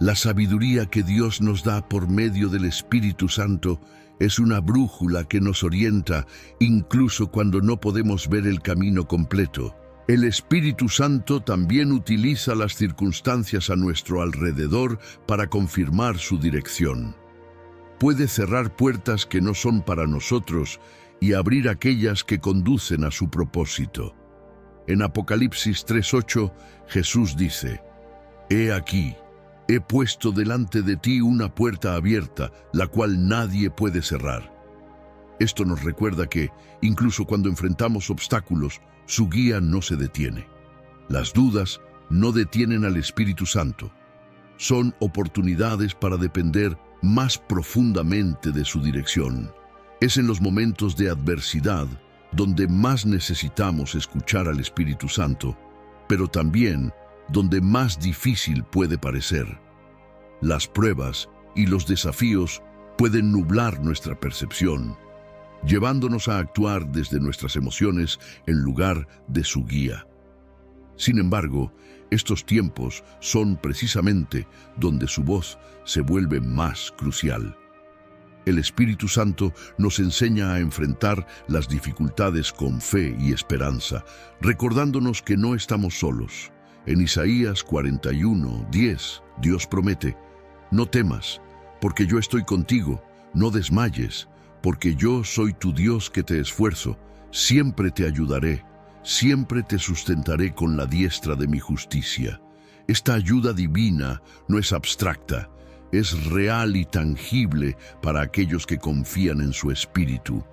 La sabiduría que Dios nos da por medio del Espíritu Santo es una brújula que nos orienta, incluso cuando no podemos ver el camino completo. El Espíritu Santo también utiliza las circunstancias a nuestro alrededor para confirmar su dirección. Puede cerrar puertas que no son para nosotros y abrir aquellas que conducen a su propósito. En Apocalipsis 3:8, Jesús dice: «He aquí, he puesto delante de ti una puerta abierta, la cual nadie puede cerrar». Esto nos recuerda que, incluso cuando enfrentamos obstáculos, su guía no se detiene. Las dudas no detienen al Espíritu Santo. Son oportunidades para depender más profundamente de su dirección. Es en los momentos de adversidad donde más necesitamos escuchar al Espíritu Santo, pero también donde más difícil puede parecer. Las pruebas y los desafíos pueden nublar nuestra percepción, llevándonos a actuar desde nuestras emociones en lugar de su guía. Sin embargo, estos tiempos son precisamente donde su voz se vuelve más crucial. El Espíritu Santo nos enseña a enfrentar las dificultades con fe y esperanza, recordándonos que no estamos solos. En Isaías 41:10, Dios promete: «No temas, porque yo estoy contigo, no desmayes, porque yo soy tu Dios que te esfuerzo, siempre te ayudaré, siempre te sustentaré con la diestra de mi justicia». Esta ayuda divina no es abstracta, es real y tangible para aquellos que confían en su Espíritu.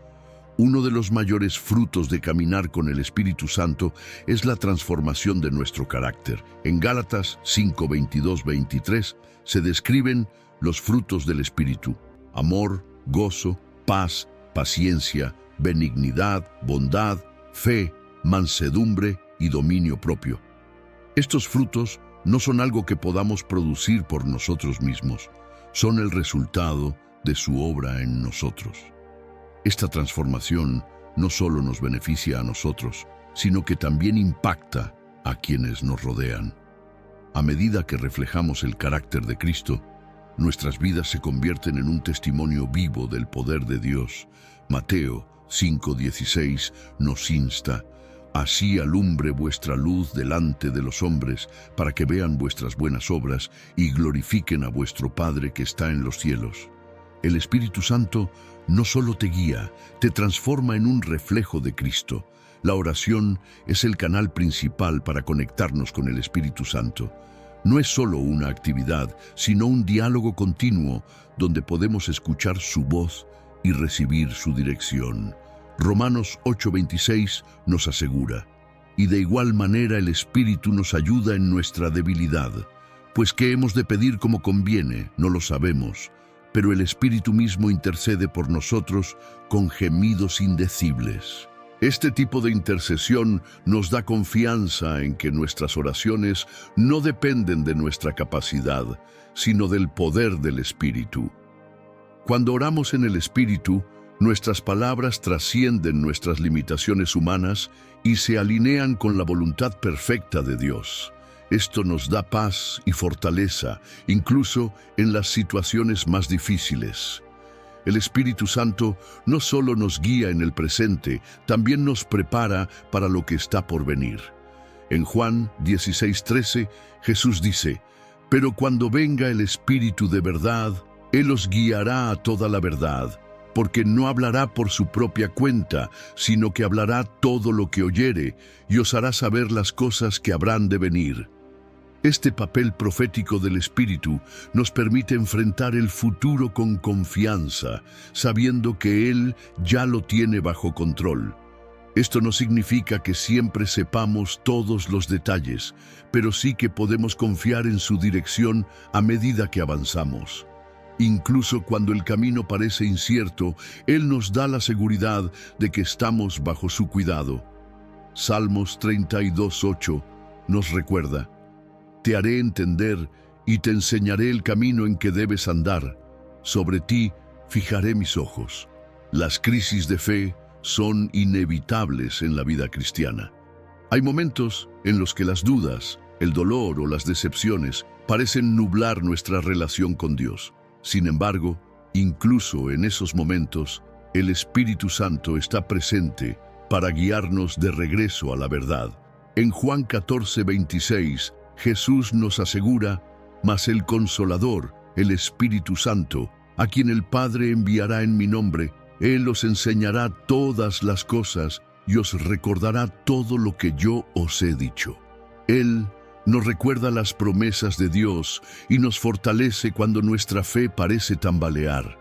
Uno de los mayores frutos de caminar con el Espíritu Santo es la transformación de nuestro carácter. En Gálatas 5:22-23 se describen los frutos del Espíritu: amor, gozo, paz, paciencia, benignidad, bondad, fe, mansedumbre y dominio propio. Estos frutos no son algo que podamos producir por nosotros mismos, son el resultado de su obra en nosotros. Esta transformación no solo nos beneficia a nosotros, sino que también impacta a quienes nos rodean. A medida que reflejamos el carácter de Cristo, nuestras vidas se convierten en un testimonio vivo del poder de Dios. Mateo 5:16 nos insta: «Así alumbre vuestra luz delante de los hombres, para que vean vuestras buenas obras y glorifiquen a vuestro Padre que está en los cielos». El Espíritu Santo no solo te guía, te transforma en un reflejo de Cristo. La oración es el canal principal para conectarnos con el Espíritu Santo. No es solo una actividad, sino un diálogo continuo donde podemos escuchar su voz y recibir su dirección. Romanos 8:26 nos asegura: «Y de igual manera el Espíritu nos ayuda en nuestra debilidad, pues qué hemos de pedir como conviene, no lo sabemos, pero el Espíritu mismo intercede por nosotros con gemidos indecibles». Este tipo de intercesión nos da confianza en que nuestras oraciones no dependen de nuestra capacidad, sino del poder del Espíritu. Cuando oramos en el Espíritu, nuestras palabras trascienden nuestras limitaciones humanas y se alinean con la voluntad perfecta de Dios. Esto nos da paz y fortaleza, incluso en las situaciones más difíciles. El Espíritu Santo no solo nos guía en el presente, también nos prepara para lo que está por venir. En Juan 16:13, Jesús dice: «Pero cuando venga el Espíritu de verdad, Él os guiará a toda la verdad, porque no hablará por su propia cuenta, sino que hablará todo lo que oyere, y os hará saber las cosas que habrán de venir». Este papel profético del Espíritu nos permite enfrentar el futuro con confianza, sabiendo que Él ya lo tiene bajo control. Esto no significa que siempre sepamos todos los detalles, pero sí que podemos confiar en su dirección a medida que avanzamos. Incluso cuando el camino parece incierto, Él nos da la seguridad de que estamos bajo su cuidado. Salmos 32:8 nos recuerda: Te haré entender y te enseñaré el camino en que debes andar. Sobre ti fijaré mis ojos. Las crisis de fe son inevitables en la vida cristiana. Hay momentos en los que las dudas, el dolor o las decepciones parecen nublar nuestra relación con Dios. Sin embargo, incluso en esos momentos, el Espíritu Santo está presente para guiarnos de regreso a la verdad. En Juan 14:26, Jesús nos asegura: Mas el Consolador, el Espíritu Santo, a quien el Padre enviará en mi nombre, Él os enseñará todas las cosas y os recordará todo lo que yo os he dicho. Él nos recuerda las promesas de Dios y nos fortalece cuando nuestra fe parece tambalear.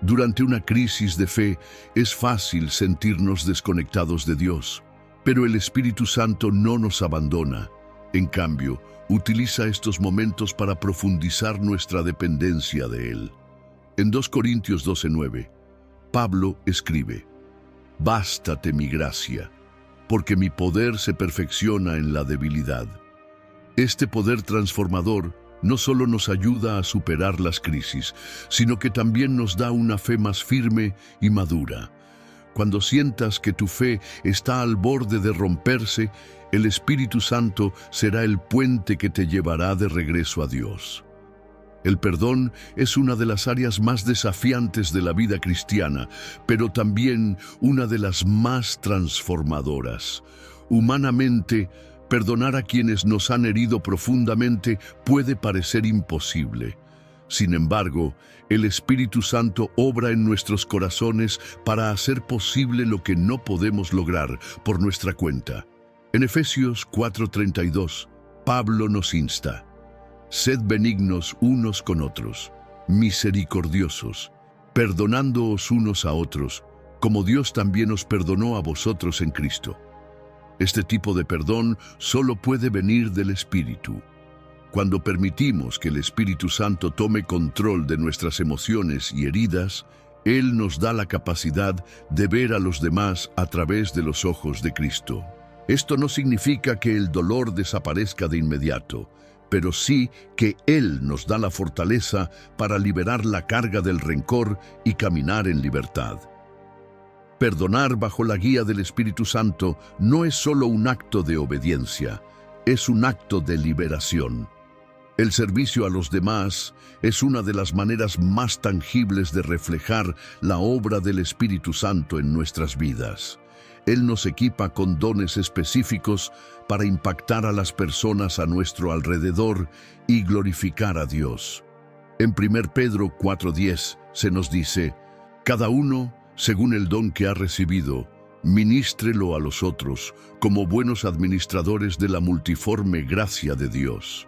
Durante una crisis de fe es fácil sentirnos desconectados de Dios, pero el Espíritu Santo no nos abandona. En cambio, utiliza estos momentos para profundizar nuestra dependencia de Él. En 2 Corintios 12:9, Pablo escribe: Bástate mi gracia, porque mi poder se perfecciona en la debilidad. Este poder transformador no solo nos ayuda a superar las crisis, sino que también nos da una fe más firme y madura. Cuando sientas que tu fe está al borde de romperse, el Espíritu Santo será el puente que te llevará de regreso a Dios. El perdón es una de las áreas más desafiantes de la vida cristiana, pero también una de las más transformadoras. Humanamente, perdonar a quienes nos han herido profundamente puede parecer imposible. Sin embargo, el Espíritu Santo obra en nuestros corazones para hacer posible lo que no podemos lograr por nuestra cuenta. En Efesios 4:32, Pablo nos insta: Sed benignos unos con otros, misericordiosos, perdonándoos unos a otros, como Dios también os perdonó a vosotros en Cristo. Este tipo de perdón solo puede venir del Espíritu. Cuando permitimos que el Espíritu Santo tome control de nuestras emociones y heridas, Él nos da la capacidad de ver a los demás a través de los ojos de Cristo. Esto no significa que el dolor desaparezca de inmediato, pero sí que Él nos da la fortaleza para liberar la carga del rencor y caminar en libertad. Perdonar bajo la guía del Espíritu Santo no es solo un acto de obediencia, es un acto de liberación. El servicio a los demás es una de las maneras más tangibles de reflejar la obra del Espíritu Santo en nuestras vidas. Él nos equipa con dones específicos para impactar a las personas a nuestro alrededor y glorificar a Dios. En 1 Pedro 4:10 se nos dice: Cada uno, según el don que ha recibido, ministrelo a los otros como buenos administradores de la multiforme gracia de Dios.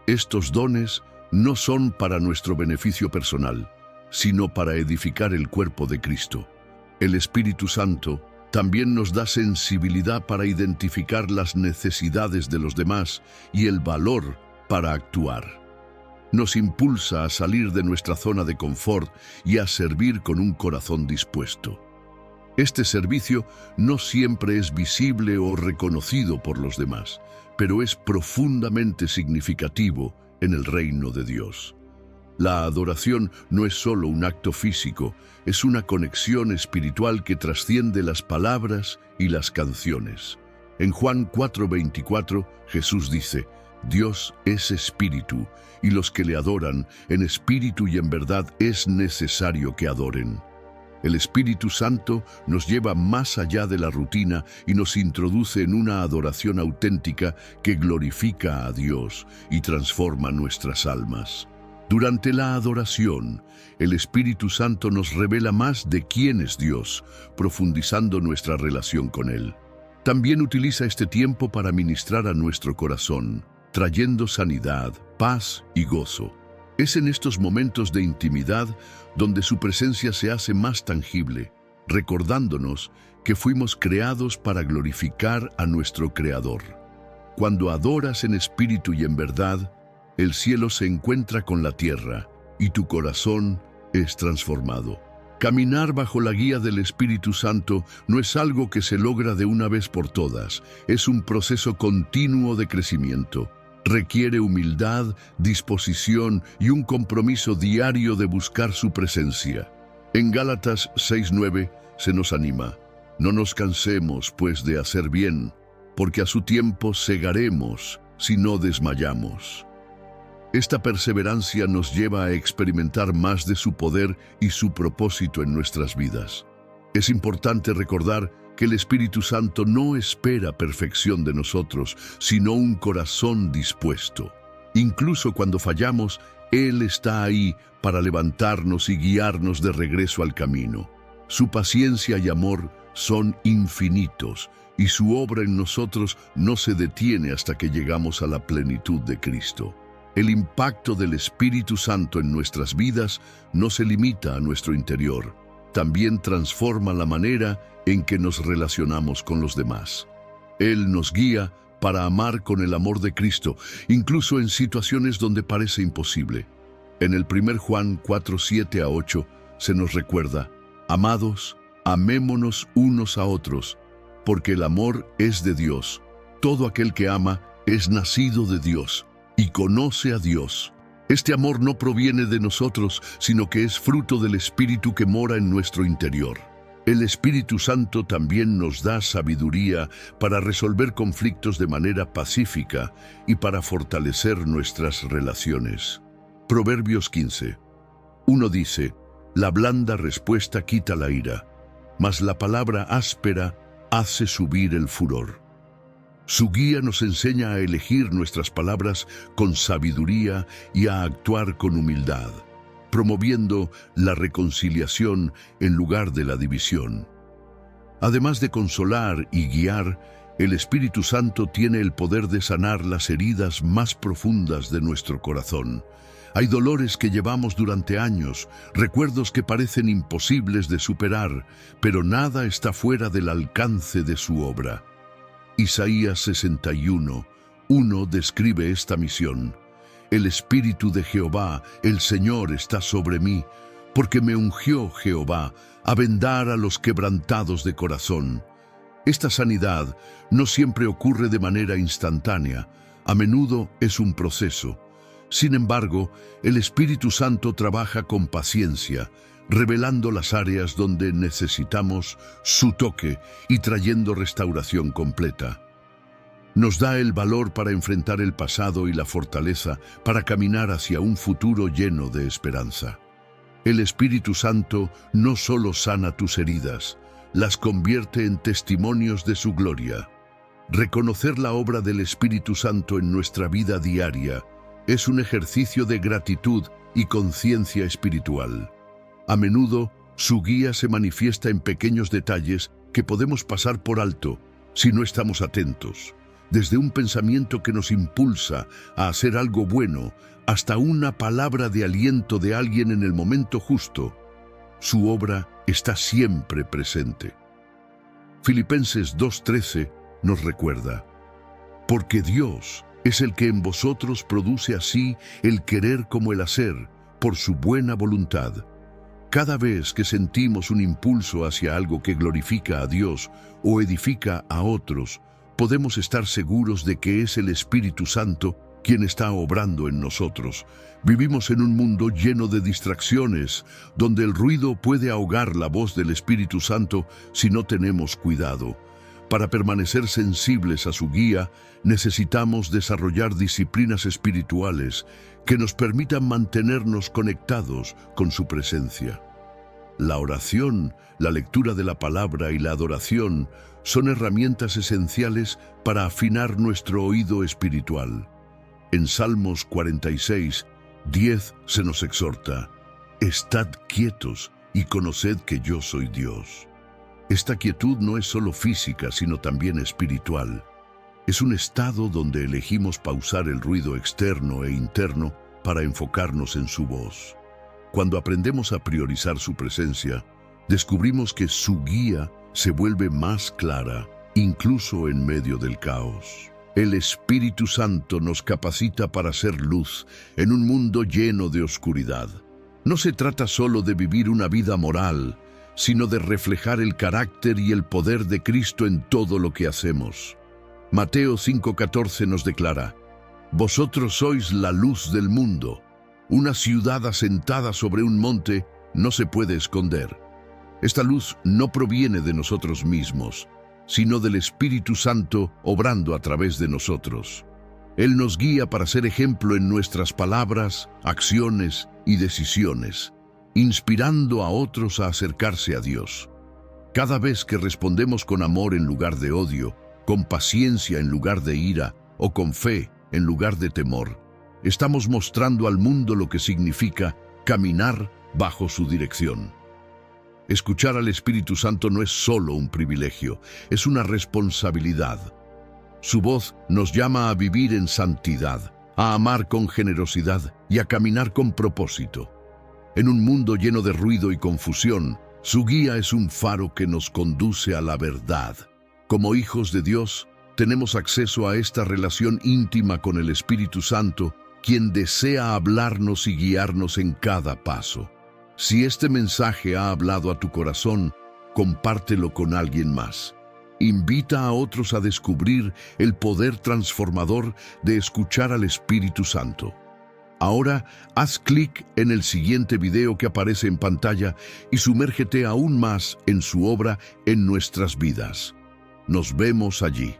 Estos dones no son para nuestro beneficio personal, sino para edificar el cuerpo de Cristo. El Espíritu Santo también nos da sensibilidad para identificar las necesidades de los demás y el valor para actuar. Nos impulsa a salir de nuestra zona de confort y a servir con un corazón dispuesto. Este servicio no siempre es visible o reconocido por los demás, pero es profundamente significativo en el reino de Dios. La adoración no es solo un acto físico, es una conexión espiritual que trasciende las palabras y las canciones. En Juan 4:24, Jesús dice: Dios es espíritu, y los que le adoran en espíritu y en verdad es necesario que adoren. El Espíritu Santo nos lleva más allá de la rutina y nos introduce en una adoración auténtica que glorifica a Dios y transforma nuestras almas. Durante la adoración, el Espíritu Santo nos revela más de quién es Dios, profundizando nuestra relación con Él. También utiliza este tiempo para ministrar a nuestro corazón, trayendo sanidad, paz y gozo. Es en estos momentos de intimidad donde su presencia se hace más tangible, recordándonos que fuimos creados para glorificar a nuestro Creador. Cuando adoras en espíritu y en verdad, el cielo se encuentra con la tierra y tu corazón es transformado. Caminar bajo la guía del Espíritu Santo no es algo que se logra de una vez por todas, es un proceso continuo de crecimiento. Requiere humildad, disposición y un compromiso diario de buscar su presencia. En Gálatas 6:9 se nos anima: no nos cansemos, pues, de hacer bien, porque a su tiempo segaremos si no desmayamos. Esta perseverancia nos lleva a experimentar más de su poder y su propósito en nuestras vidas. Es importante recordar que el Espíritu Santo no espera perfección de nosotros, sino un corazón dispuesto. Incluso cuando fallamos, Él está ahí para levantarnos y guiarnos de regreso al camino. Su paciencia y amor son infinitos, y su obra en nosotros no se detiene hasta que llegamos a la plenitud de Cristo. El impacto del Espíritu Santo en nuestras vidas no se limita a nuestro interior, también transforma la manera en que nos relacionamos con los demás. Él nos guía para amar con el amor de Cristo, incluso en situaciones donde parece imposible. En el 1 Juan 4:7-8 se nos recuerda: amados, amémonos unos a otros, porque el amor es de Dios. Todo aquel que ama es nacido de Dios y conoce a Dios. Este amor no proviene de nosotros, sino que es fruto del Espíritu que mora en nuestro interior. El Espíritu Santo también nos da sabiduría para resolver conflictos de manera pacífica y para fortalecer nuestras relaciones. Proverbios 15:1 dice: la blanda respuesta quita la ira, mas la palabra áspera hace subir el furor. Su guía nos enseña a elegir nuestras palabras con sabiduría y a actuar con humildad, promoviendo la reconciliación en lugar de la división. Además de consolar y guiar, el Espíritu Santo tiene el poder de sanar las heridas más profundas de nuestro corazón. Hay dolores que llevamos durante años, recuerdos que parecen imposibles de superar, pero nada está fuera del alcance de su obra. Isaías 61:1 describe esta misión: el Espíritu de Jehová, el Señor, está sobre mí, porque me ungió Jehová a vendar a los quebrantados de corazón. Esta sanidad no siempre ocurre de manera instantánea, a menudo es un proceso. Sin embargo, el Espíritu Santo trabaja con paciencia, revelando las áreas donde necesitamos su toque y trayendo restauración completa. Nos da el valor para enfrentar el pasado y la fortaleza para caminar hacia un futuro lleno de esperanza. El Espíritu Santo no solo sana tus heridas, las convierte en testimonios de su gloria. Reconocer la obra del Espíritu Santo en nuestra vida diaria es un ejercicio de gratitud y conciencia espiritual. A menudo, su guía se manifiesta en pequeños detalles que podemos pasar por alto si no estamos atentos. Desde un pensamiento que nos impulsa a hacer algo bueno hasta una palabra de aliento de alguien en el momento justo, su obra está siempre presente. Filipenses 2:13 nos recuerda: porque Dios es el que en vosotros produce así el querer como el hacer, por su buena voluntad. Cada vez que sentimos un impulso hacia algo que glorifica a Dios o edifica a otros, podemos estar seguros de que es el Espíritu Santo quien está obrando en nosotros. Vivimos en un mundo lleno de distracciones, donde el ruido puede ahogar la voz del Espíritu Santo si no tenemos cuidado. Para permanecer sensibles a su guía, necesitamos desarrollar disciplinas espirituales que nos permitan mantenernos conectados con su presencia. La oración, la lectura de la palabra y la adoración son herramientas esenciales para afinar nuestro oído espiritual. En Salmos 46:10 se nos exhorta: estad quietos y conoced que yo soy Dios. Esta quietud no es solo física, sino también espiritual. Es un estado donde elegimos pausar el ruido externo e interno para enfocarnos en su voz. Cuando aprendemos a priorizar su presencia, descubrimos que su guía se vuelve más clara, incluso en medio del caos. El Espíritu Santo nos capacita para ser luz en un mundo lleno de oscuridad. No se trata solo de vivir una vida moral, sino de reflejar el carácter y el poder de Cristo en todo lo que hacemos. Mateo 5:14 nos declara: «Vosotros sois la luz del mundo. Una ciudad asentada sobre un monte no se puede esconder». Esta luz no proviene de nosotros mismos, sino del Espíritu Santo obrando a través de nosotros. Él nos guía para ser ejemplo en nuestras palabras, acciones y decisiones, inspirando a otros a acercarse a Dios. Cada vez que respondemos con amor en lugar de odio, con paciencia en lugar de ira o con fe en lugar de temor, estamos mostrando al mundo lo que significa caminar bajo su dirección. Escuchar al Espíritu Santo no es solo un privilegio, es una responsabilidad. Su voz nos llama a vivir en santidad, a amar con generosidad y a caminar con propósito. En un mundo lleno de ruido y confusión, su guía es un faro que nos conduce a la verdad. Como hijos de Dios, tenemos acceso a esta relación íntima con el Espíritu Santo, quien desea hablarnos y guiarnos en cada paso. Si este mensaje ha hablado a tu corazón, compártelo con alguien más. Invita a otros a descubrir el poder transformador de escuchar al Espíritu Santo. Ahora, haz clic en el siguiente video que aparece en pantalla y sumérgete aún más en su obra en nuestras vidas. Nos vemos allí.